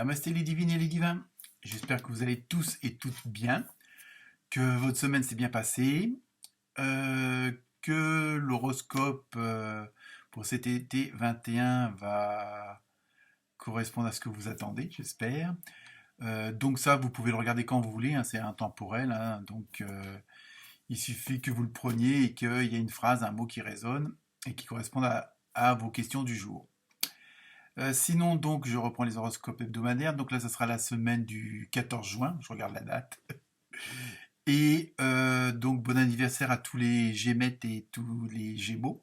Namasté les divines et les divins. J'espère que vous allez tous et toutes bien, que votre semaine s'est bien passée, que l'horoscope pour cet été 21 va correspondre à ce que vous attendez, j'espère. Donc ça, vous pouvez le regarder quand vous voulez, hein, c'est intemporel, hein, donc il suffit que vous le preniez et qu'il y ait une phrase, un mot qui résonne et qui corresponde à vos questions du jour. Sinon, donc, je reprends les horoscopes hebdomadaires. Donc là, ça sera la semaine du 14 juin. Je regarde la date. Et donc, bon anniversaire à tous les Gémettes et tous les Gémeaux,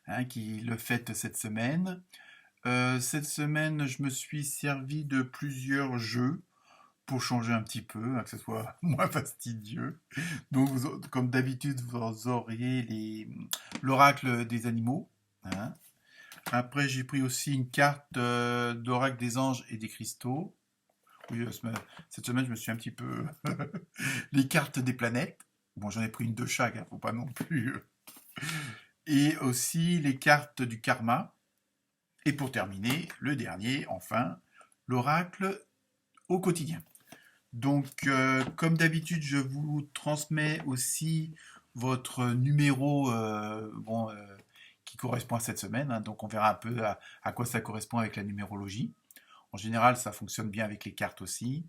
hein, qui le fêtent cette semaine. Cette semaine, je me suis servi de plusieurs jeux pour changer un petit peu, hein, que ce soit moins fastidieux. Donc, comme d'habitude, vous auriez l'oracle des animaux, hein. Après, j'ai pris aussi une carte d'oracle des anges et des cristaux. Oui, cette semaine, je me suis un petit peu... les cartes des planètes. Bon, j'en ai pris une de chaque, hein, faut pas non plus... Et aussi les cartes du karma. Et pour terminer, le dernier, enfin, l'oracle au quotidien. Donc, comme d'habitude, je vous transmets aussi votre numéro qui correspond à cette semaine, hein. Donc, on verra un peu à quoi ça correspond avec la numérologie. En général, ça fonctionne bien avec les cartes aussi.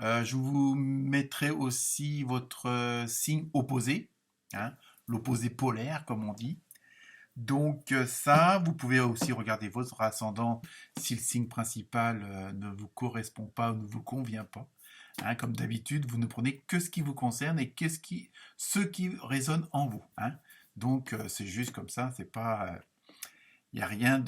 Je vous mettrai aussi votre signe opposé, hein, l'opposé polaire, comme on dit. Donc ça, vous pouvez aussi regarder votre ascendant si le signe principal ne vous correspond pas ou ne vous convient pas. Hein, comme d'habitude, vous ne prenez que ce qui vous concerne et ce qui résonne en vous. Hein. Donc c'est juste comme ça, c'est pas, il n'y a rien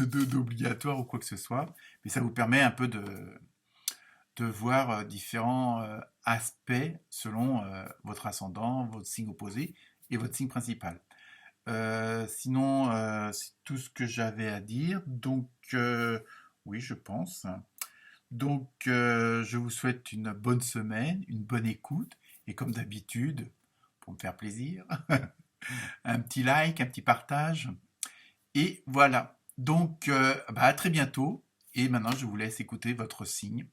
d'obligatoire ou quoi que ce soit, mais ça vous permet un peu de voir différents aspects selon votre ascendant, votre signe opposé et votre signe principal. Sinon, c'est tout ce que j'avais à dire. Donc, oui, je pense. Donc, je vous souhaite une bonne semaine, une bonne écoute. Et comme d'habitude, pour me faire plaisir, un petit like, un petit partage. Et voilà. Donc, à très bientôt. Et maintenant, je vous laisse écouter votre signe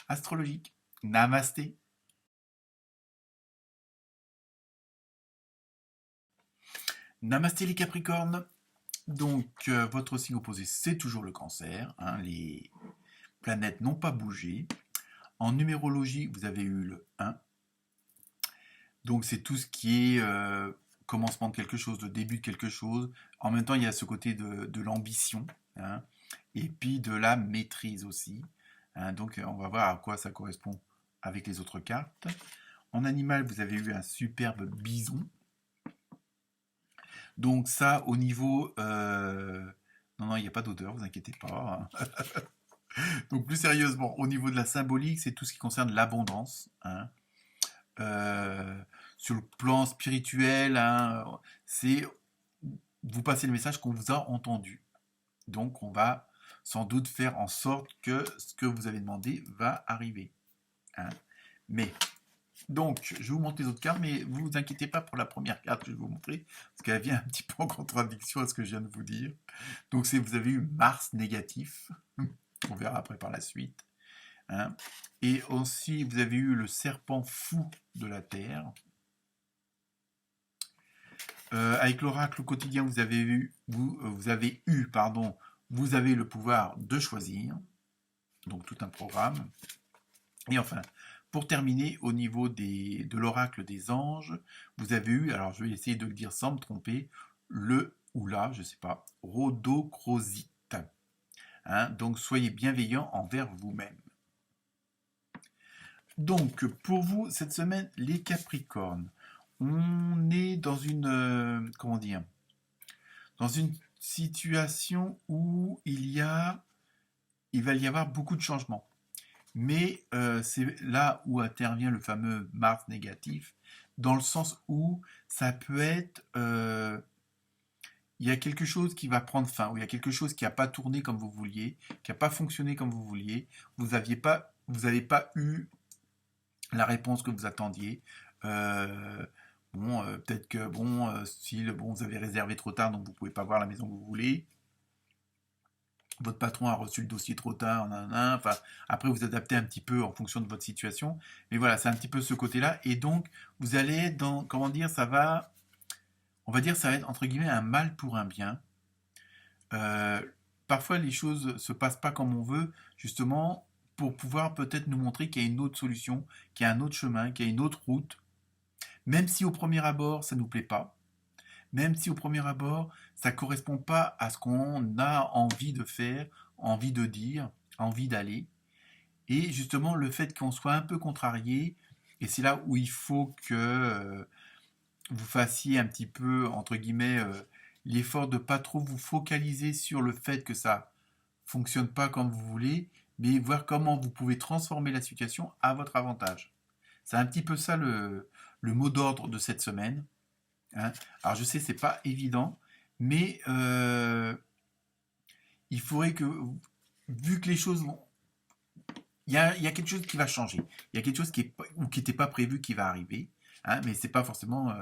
astrologique. Namasté. Namasté les Capricornes. Donc, votre signe opposé, c'est toujours le cancer. Hein, les planètes n'ont pas bougé. En numérologie, vous avez eu le 1. Donc, c'est tout ce qui est commencement de quelque chose, le début de quelque chose. En même temps, il y a ce côté de l'ambition, hein, et puis de la maîtrise aussi. Hein. Donc, on va voir à quoi ça correspond avec les autres cartes. En animal, vous avez eu un superbe bison. Donc ça, au niveau... Non, non, il n'y a pas d'odeur, vous inquiétez pas. Donc plus sérieusement, au niveau de la symbolique, c'est tout ce qui concerne l'abondance. Hein. Euh, sur le plan spirituel, hein, c'est vous passez le message qu'on vous a entendu. Donc on va sans doute faire en sorte que ce que vous avez demandé va arriver. Hein. Mais donc, je vais vous montre les autres cartes, mais vous ne vous inquiétez pas pour la première carte que je vais vous montrer, parce qu'elle vient un petit peu en contradiction à ce que je viens de vous dire. Donc, vous avez eu Mars négatif, on verra après par la suite. Hein. Et aussi, vous avez eu le serpent fou de la Terre. Avec l'oracle quotidien, vous avez le pouvoir de choisir, donc tout un programme. Et enfin, pour terminer, au niveau de l'oracle des anges, vous avez eu, alors je vais essayer de le dire sans me tromper, le ou la, je ne sais pas, rhodochrosite. Hein, donc soyez bienveillants envers vous-même. Donc pour vous, cette semaine, les Capricornes, on est dans une, comment dire, dans une situation où il va y avoir beaucoup de changements. Mais c'est là où intervient le fameux Mars négatif, dans le sens où ça peut être... il y a quelque chose qui va prendre fin, ou il y a quelque chose qui n'a pas tourné comme vous vouliez, qui n'a pas fonctionné comme vous vouliez, vous n'avez pas eu la réponse que vous attendiez. Peut-être que si vous avez réservé trop tard, donc vous ne pouvez pas voir la maison que vous voulez. votre patron a reçu le dossier trop tard, nanana, enfin, après vous adaptez un petit peu en fonction de votre situation, mais voilà, c'est un petit peu ce côté-là, et donc vous allez être dans, comment dire, on va dire, ça va être entre guillemets un mal pour un bien. Euh, Parfois les choses se passent pas comme on veut, justement pour pouvoir peut-être nous montrer qu'il y a une autre solution, qu'il y a un autre chemin, qu'il y a une autre route, même si au premier abord ça nous plaît pas, même si au premier abord ça correspond pas à ce qu'on a envie de faire, envie de dire, envie d'aller. Et justement le fait qu'on soit un peu contrarié, et c'est là où il faut que vous fassiez un petit peu, entre guillemets, l'effort de pas trop vous focaliser sur le fait que ça fonctionne pas comme vous voulez, mais voir comment vous pouvez transformer la situation à votre avantage. C'est un petit peu ça le mot d'ordre de cette semaine, hein. Alors je sais, c'est pas évident, mais il faudrait que, vu que les choses vont... il y a quelque chose qui va changer. Il y a quelque chose qui est, ou qui n'était pas prévu qui va arriver. Hein, mais c'est pas forcément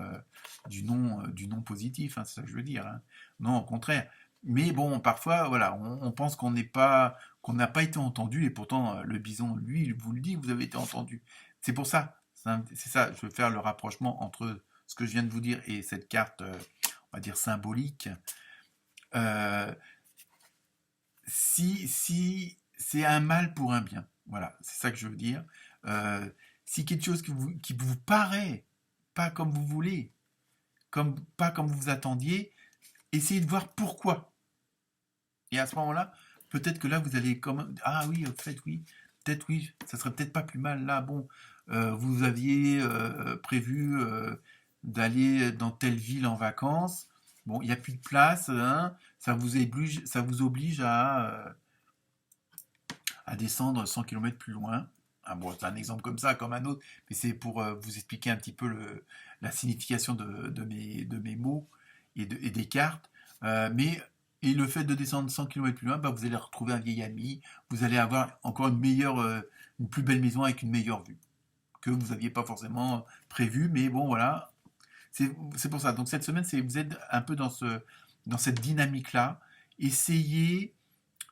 du non positif, hein, c'est ça que je veux dire. Hein. Non, au contraire. Mais bon, parfois, voilà, on pense qu'on n'a pas été entendu, et pourtant le bison, lui, il vous le dit, vous avez été entendu. C'est pour ça, c'est ça, je veux faire le rapprochement entre ce que je viens de vous dire et cette carte, on va dire symbolique. Euh, si c'est un mal pour un bien, voilà, c'est ça que je veux dire. Euh, si quelque chose qui vous paraît pas comme vous voulez, pas comme vous attendiez, essayez de voir pourquoi. Et à ce moment-là, peut-être que là, vous allez comme ah oui, en fait, oui, peut-être oui, ça serait peut-être pas plus mal là. Bon, vous aviez prévu d'aller dans telle ville en vacances. Bon, il n'y a plus de place, hein, ça vous oblige à descendre 100 km plus loin. Ah bon, c'est un exemple comme ça, comme un autre, mais c'est pour vous expliquer un petit peu la signification de mes mots et des cartes. Et le fait de descendre 100 km plus loin, bah, vous allez retrouver un vieil ami, vous allez avoir encore une plus belle maison avec une meilleure vue, que vous n'aviez pas forcément prévu, mais bon, voilà. C'est pour ça. Donc cette semaine, vous êtes un peu dans cette dynamique-là. Essayez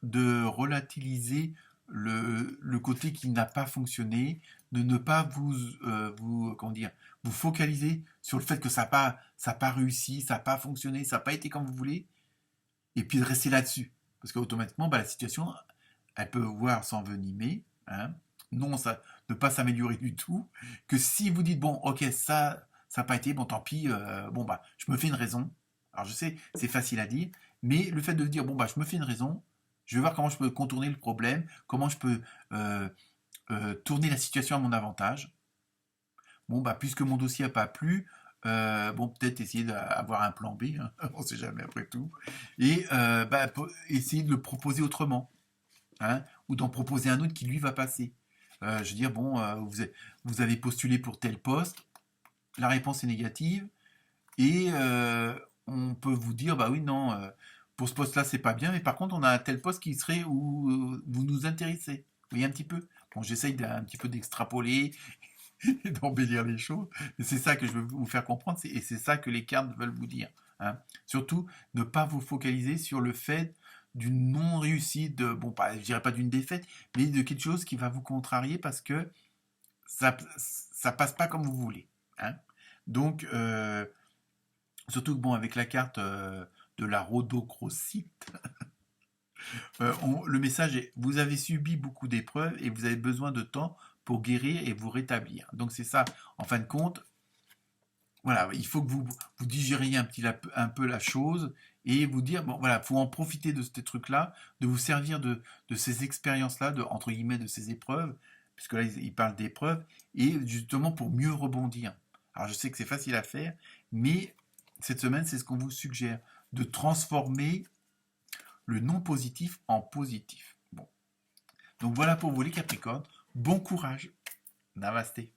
de relativiser le côté qui n'a pas fonctionné, de ne pas comment dire, vous focaliser sur le fait que ça pas réussi, ça n'a pas fonctionné, ça n'a pas été comme vous voulez, et puis de rester là-dessus. Parce qu'automatiquement, bah, la situation, elle peut voir s'envenimer, hein, non, ça ne pas s'améliorer du tout, que si vous dites, bon, ok, ça n'a pas été, bon, tant pis, bon, bah, je me fais une raison. Alors je sais, c'est facile à dire, mais le fait de dire, bon, bah, je me fais une raison, je vais voir comment je peux contourner le problème, comment je peux euh, tourner la situation à mon avantage. Bon, bah, puisque mon dossier n'a pas plu, bon, peut-être essayer d'avoir un plan B, hein, on ne sait jamais après tout, et bah, essayer de le proposer autrement, hein, ou d'en proposer un autre qui lui va passer. Je veux dire, bon, vous avez postulé pour tel poste, la réponse est négative, et on peut vous dire, bah oui, non, pour ce poste-là, c'est pas bien, mais par contre, on a un tel poste qui serait où vous nous intéressez. Vous voyez un petit peu. Bon, j'essaye d'un petit peu d'extrapoler et d'embellir les choses, mais c'est ça que je veux vous faire comprendre, et c'est ça que les cartes veulent vous dire. Hein. Surtout, ne pas vous focaliser sur le fait d'une non-réussite, bon, pas, je dirais pas d'une défaite, mais de quelque chose qui va vous contrarier parce que ça passe pas comme vous voulez. Hein. Donc, surtout que bon, avec la carte de la rhodochrosite, le message est vous avez subi beaucoup d'épreuves et vous avez besoin de temps pour guérir et vous rétablir. Donc c'est ça, en fin de compte, voilà, il faut que vous digériez un peu la chose et vous dire, bon voilà, il faut en profiter de ces trucs-là, de vous servir de ces expériences-là, entre guillemets, de ces épreuves, puisque là, il parle d'épreuves, et justement pour mieux rebondir. Alors je sais que c'est facile à faire, mais cette semaine, c'est ce qu'on vous suggère, de transformer le non positif en positif. Bon. Donc voilà pour vous les Capricornes. Bon courage. Namasté.